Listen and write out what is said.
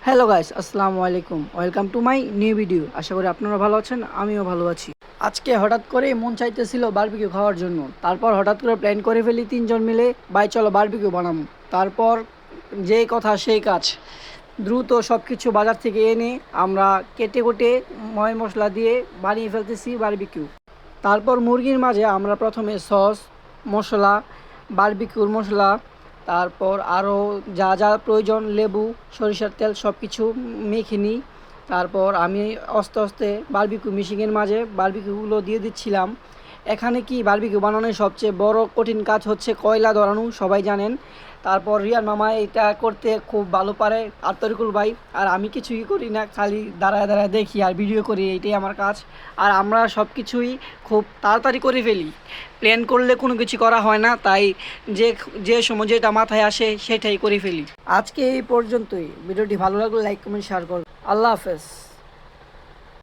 Hello guys, আসসালামু আলাইকুম। Welcome to my new video. আশা করি আপনারা ভালো আছেন, আমিও ভালো আছি। আজকে হঠাৎ করে মন চাইতেছিল বারবিকিউ খাওয়ার জন্য। তারপর হঠাৎ করে প্ল্যান করে ফেলি তিনজন মিলে, ভাই চলো বারবিকিউ বানাবো। তারপর যেই কথা সেই কাজ, দ্রুত সব কিছু বাজার থেকে এনে আমরা কেটে কুটে ময় মশলা দিয়ে বানিয়ে ফেলতেছি বারবিকিউ। তারপর মুরগির মাঝে আমরা প্রথমে সস, মশলা, বারবিকিউর মশলা, তারপর আরও যা যা প্রয়োজন লেবু, সরিষার তেল সব কিছু মেখে নিই। তারপর আমি আস্তে আস্তে বারবিকিউ মেশিনের মাঝে বারবিকিউগুলো দিয়ে দিচ্ছিলাম। এখানে কি বারবিকিউ বানানোর সবচেয়ে বড় কঠিন কাজ হচ্ছে কয়লা ধরানো, সবাই জানেন। তারপর রিয়ান মামা এটা করতে খুব ভালো পারে, আর তরিকুল ভাই। আর আমি কিছুই করি না, খালি দাঁড়ায় দাঁড়ায় দেখি আর ভিডিও করি, এইটাই আমার কাজ। আর আমরা সব কিছুই খুব তাড়াতাড়ি করে ফেলি, প্ল্যান করলে কোনো কিছু করা হয় না, তাই যে যে সময় যেটা মাথায় আসে সেটাই করে ফেলি। আজকে এই পর্যন্তই। ভিডিওটি ভালো লাগলে লাইক কমেন্ট শেয়ার করুন। আল্লাহ হাফেজ।